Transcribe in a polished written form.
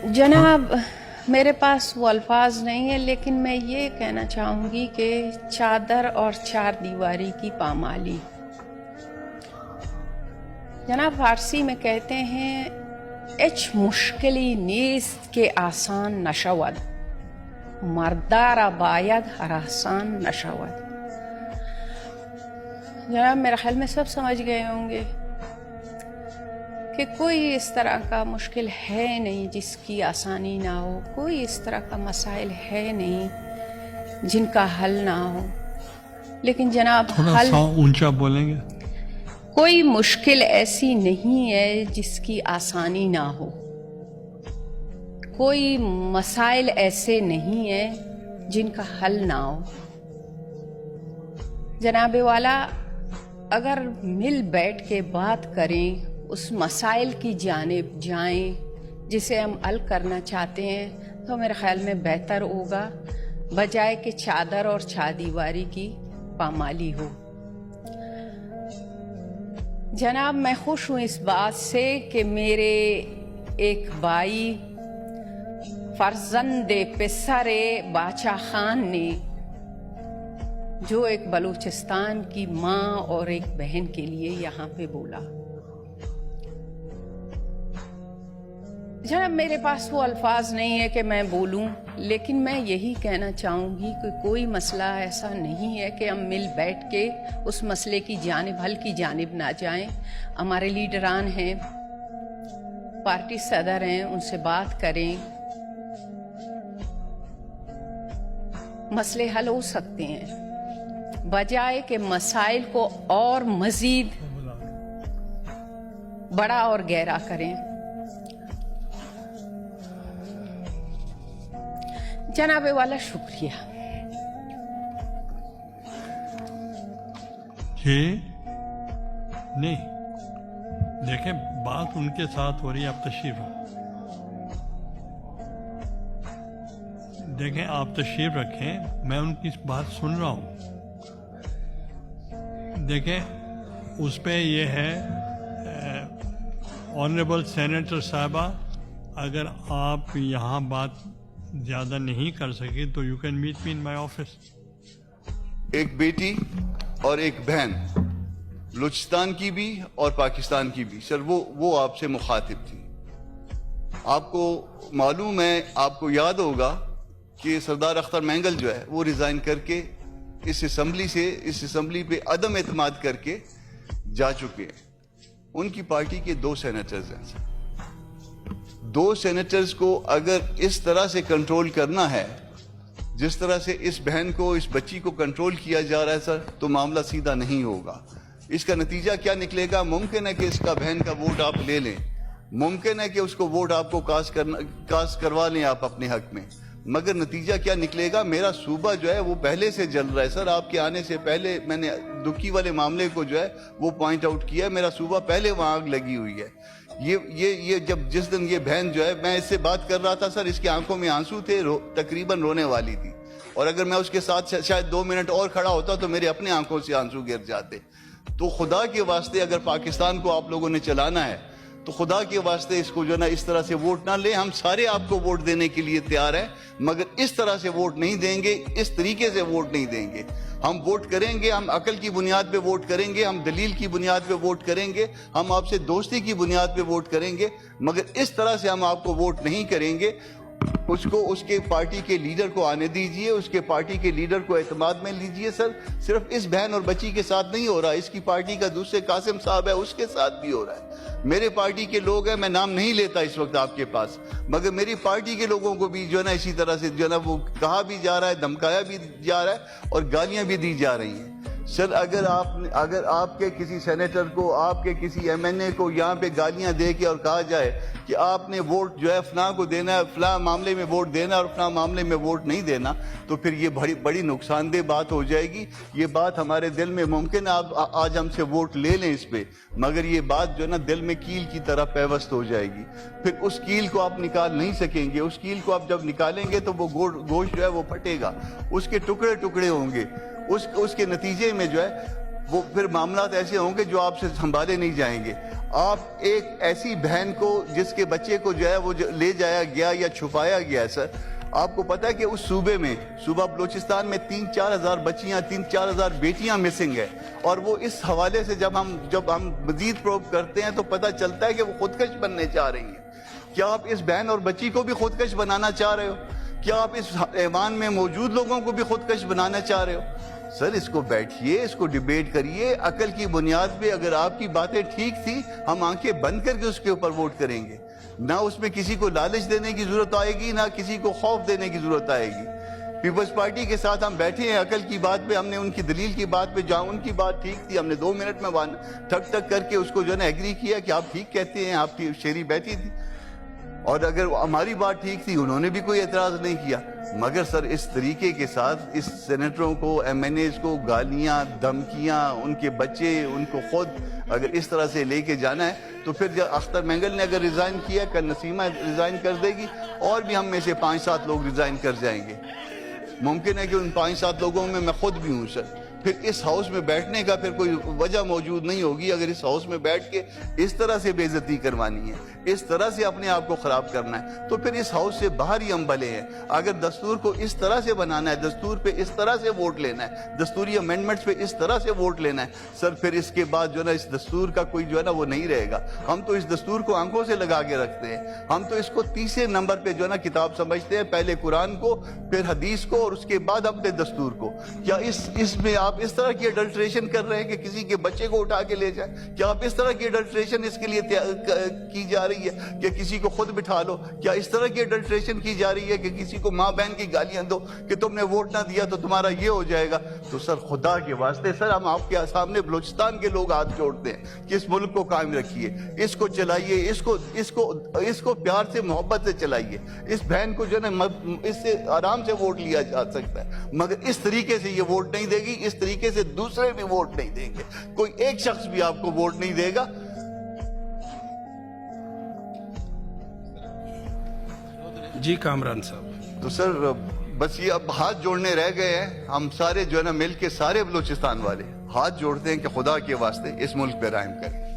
جناب میرے پاس وہ الفاظ نہیں ہیں، لیکن میں یہ کہنا چاہوں گی کہ چادر اور چار دیواری کی پامالی، جناب فارسی میں کہتے ہیں اچ مشکلی نیست کہ آسان نشود، مردارا باید ہراسان نشود۔ جناب میرا خیال میں سب سمجھ گئے ہوں گے کہ کوئی اس طرح کا مشکل ہے نہیں جس کی آسانی نہ ہو، کوئی اس طرح کا مسائل ہے نہیں جن کا حل نہ ہو، لیکن جناب حل اونچا بولیں گے، کوئی مشکل ایسی نہیں ہے جس کی آسانی نہ ہو، کوئی مسائل ایسے نہیں ہیں جن کا حل نہ ہو۔ جناب والا اگر مل بیٹھ کے بات کریں، اس مسائل کی جانب جائیں جسے ہم حل کرنا چاہتے ہیں، تو میرے خیال میں بہتر ہوگا بجائے کہ چادر اور چاردیواری کی پامالی ہو۔ جناب میں خوش ہوں اس بات سے کہ میرے ایک بھائی فرزند پسر باچا خان نے، جو ایک بلوچستان کی ماں اور ایک بہن کے لیے یہاں پہ بولا، جناب میرے پاس وہ الفاظ نہیں ہے کہ میں بولوں، لیکن میں یہی کہنا چاہوں گی کہ کوئی مسئلہ ایسا نہیں ہے کہ ہم مل بیٹھ کے اس مسئلے کی جانب، حل کی جانب نہ جائیں۔ ہمارے لیڈران ہیں، پارٹی صدر ہیں، ان سے بات کریں، مسئلے حل ہو سکتے ہیں، بجائے کہ مسائل کو اور مزید بڑا اور گہرا کریں۔ جناب والا شکریہ۔ جی نہیں، دیکھیں بات ان کے ساتھ ہو رہی ہے، آپ تشریف دیکھیں، آپ تشریف رکھیں، میں ان کی بات سن رہا ہوں۔ دیکھیں اس پہ یہ ہے، آنریبل سینیٹر صاحبہ، اگر آپ یہاں بات زیادہ نہیں کر سکے تو you can meet me in my office. ایک بیٹی اور ایک بہن، بلوچستان کی بھی اور پاکستان کی بھی، سر وہ آپ سے مخاطب تھی۔ آپ کو معلوم ہے، آپ کو یاد ہوگا کہ سردار اختر مینگل جو ہے وہ ریزائن کر کے اس اسمبلی پہ عدم اعتماد کر کے جا چکے ہیں۔ ان کی پارٹی کے 2 سینیٹرز ہیں سر۔ 2 سینیٹرز کو اگر اس طرح سے کنٹرول کرنا ہے جس طرح سے اس بہن کو، اس بچی کو کنٹرول کیا جا رہا ہے سر، تو معاملہ سیدھا نہیں ہوگا۔ اس کا نتیجہ کیا نکلے گا؟ ممکن ہے کہ اس کا بہن کا ووٹ آپ لے لیں، ممکن ہے کہ اس کو ووٹ آپ کو کاسٹ کروا لیں آپ اپنے حق میں، مگر نتیجہ کیا نکلے گا؟ میرا صوبہ جو ہے وہ پہلے سے جل رہا ہے سر۔ آپ کے آنے سے پہلے میں نے دکھی والے معاملے کو جو ہے وہ پوائنٹ آؤٹ کیا، میرا صوبہ پہلے وہاں آگ لگی ہوئی ہے۔ یہ جس دن یہ بہن جو ہے، میں اس سے بات کر رہا تھا سر، اس کی آنکھوں میں آنسو تھے، تقریباً رونے والی تھی، اور اگر میں اس کے ساتھ شاید 2 منٹ اور کھڑا ہوتا تو میرے اپنے آنکھوں سے آنسو گر جاتے۔ تو خدا کے واسطے اگر پاکستان کو آپ لوگوں نے چلانا ہے تو خدا کے واسطے اس کو جو ہے نا اس طرح سے ووٹ نہ لیں۔ ہم سارے آپ کو ووٹ دینے کے لیے تیار ہیں، مگر اس طرح سے ووٹ نہیں دیں گے، اس طریقے سے ووٹ نہیں دیں گے۔ ہم ووٹ کریں گے، ہم عقل کی بنیاد پہ ووٹ کریں گے، ہم دلیل کی بنیاد پہ ووٹ کریں گے، ہم آپ سے دوستی کی بنیاد پہ ووٹ کریں گے، مگر اس طرح سے ہم آپ کو ووٹ نہیں کریں گے۔ اس کے پارٹی کے لیڈر کو آنے دیجئے، اس کے پارٹی کے لیڈر کو اعتماد میں لیجئے سر۔ صرف اس بہن اور بچی کے ساتھ نہیں ہو رہا، اس کی پارٹی کا دوسرے قاسم صاحب ہے، اس کے ساتھ بھی ہو رہا ہے۔ میرے پارٹی کے لوگ ہیں، میں نام نہیں لیتا اس وقت آپ کے پاس، مگر میری پارٹی کے لوگوں کو بھی جو ہے نا اسی طرح سے جو ہے نا وہ کہا بھی جا رہا ہے، دھمکایا بھی جا رہا ہے، اور گالیاں بھی دی جا رہی ہیں۔ سر اگر آپ کے کسی سینیٹر کو، آپ کے کسی ایم این اے کو یہاں پہ گالیاں دے کے اور کہا جائے کہ آپ نے ووٹ جو ہے فلاں کو دینا ہے، فلاں معاملے میں ووٹ دینا اور فلاں معاملے میں ووٹ نہیں دینا، تو پھر یہ بڑی نقصان دہ بات ہو جائے گی۔ یہ بات ہمارے دل میں، ممکن ہے آپ آج ہم سے ووٹ لے لیں اس پہ، مگر یہ بات جو ہے نا دل میں کیل کی طرح پیوست ہو جائے گی۔ پھر اس کیل کو آپ نکال نہیں سکیں گے۔ اس کیل کو آپ جب نکالیں گے تو وہ گوشت جو ہے وہ پھٹے گا، اس کے ٹکڑے ٹکڑے ہوں گے۔ اس کے نتیجے میں جو ہے وہ پھر معاملات ایسے ہوں گے جو آپ سے سنبھالے نہیں جائیں گے. آپ ایک ایسی بہن کو جس کے بچے کو جو ہے وہ لے جایا گیا یا چھپایا گیا سر, آپ کو پتا ہے کہ اس صوبے میں, صوبہ بلوچستان میں 3-4 ہزار بچیاں, 3-4 ہزار بیٹیاں مسنگ ہے, اور وہ اس حوالے سے جب ہم مزید پروب کرتے ہیں تو پتہ چلتا ہے کہ وہ خودکش بننے چاہ رہی ہیں. کیا آپ اس بہن اور بچی کو بھی خودکش بنانا چاہ رہے ہو؟ کیا آپ اس ایوان میں موجود لوگوں کو بھی خودکش بنانا چاہ رہے ہو؟ سر اس کو بیٹھیے, اس کو ڈیبیٹ کریے, عقل کی بنیاد پہ. اگر آپ کی باتیں ٹھیک تھی ہم آنکھیں بند کر کے اس کے اوپر ووٹ کریں گے. نہ اس میں کسی کو لالچ دینے کی ضرورت آئے گی, نہ کسی کو خوف دینے کی ضرورت آئے گی. پیپلز پارٹی کے ساتھ ہم بیٹھے ہیں عقل کی بات پہ, ہم نے ان کی دلیل کی بات پہ, جہاں ان کی بات ٹھیک تھی ہم نے 2 منٹ میں ٹھک ٹھک کر کے اس کو جو ہے نا ایگری کیا کہ آپ ٹھیک کہتے ہیں, آپ کی شیری بیٹھی تھی. اور اگر ہماری بات ٹھیک تھی انہوں نے بھی کوئی اعتراض نہیں کیا. مگر سر اس طریقے کے ساتھ اس سینیٹروں کو, ایم این ایز کو گالیاں, دھمکیاں, ان کے بچے, ان کو خود اگر اس طرح سے لے کے جانا ہے تو پھر جب اختر مینگل نے اگر ریزائن کیا, کل نسیمہ ریزائن کر دے گی, اور بھی ہم میں سے 5-7 لوگ ریزائن کر جائیں گے. ممکن ہے کہ ان 5-7 لوگوں میں خود بھی ہوں سر. پھر اس ہاؤس میں بیٹھنے کا پھر کوئی وجہ موجود نہیں ہوگی. اگر اس ہاؤس میں بیٹھ کے اس طرح سے بے عزتی کروانی ہے, اس طرح سے اپنے آپ کو خراب کرنا ہے, تو پھر اس ہاؤس سے باہر ہی ہم بھلے ہیں. اگر دستور کو اس طرح سے بنانا ہے, دستور پہ اس طرح سے ووٹ لینا ہے, دستوری امینڈمنٹس پہ اس طرح سے ووٹ لینا ہے سر, پھر اس کے بعد جو ہے نا اس دستور کا کوئی جو ہے نا وہ نہیں رہے گا. ہم تو اس دستور کو آنکھوں سے لگا کے رکھتے ہیں. ہم تو اس کو 30 نمبر پہ جو ہے نا کتاب سمجھتے ہیں, پہلے قرآن کو, پھر حدیث کو, اور اس کے بعد اپنے دستور کو. کیا اس میں آپ اس طرح کی اڈلٹریشن کر رہے ہیں کہ کسی کے بچے کو اٹھا کے لے جائیں؟ کیا آپ اس طرح کی اڈلٹریشن اس کے لیے کی جا رہی ہے کہ کسی کو خود بٹھا لو؟ کیا اس طرح کی اڈلٹریشن کی جا رہی ہے کہ کسی کو ماں بہن کی گالیاں دو کہ تم نے ووٹ نہ دیا تو تمہارا یہ ہو جائے گا؟ تو سر خدا کے واسطے سر ہم آپ کے سامنے بلوچستان کے لوگ ہاتھ جوڑتے ہیں کہ اس ملک کو قائم رکھیے, اس کو چلائیے, اس کو پیار سے, محبت سے چلائیے. اس بہن کو جو ہے نا اس سے آرام سے ووٹ لیا جا سکتا ہے, مگر اس طریقے سے یہ ووٹ نہیں دے گی, اس طریقے سے دوسرے بھی ووٹ نہیں دیں گے. کوئی ایک شخص بھی آپ کو ووٹ نہیں دے گا. جی کامران صاحب. تو سر بس یہ اب ہاتھ جوڑنے رہ گئے ہیں. ہم سارے جو ہے نا مل کے, سارے بلوچستان والے ہاتھ جوڑتے ہیں کہ خدا کے واسطے اس ملک پہ رحم کریں.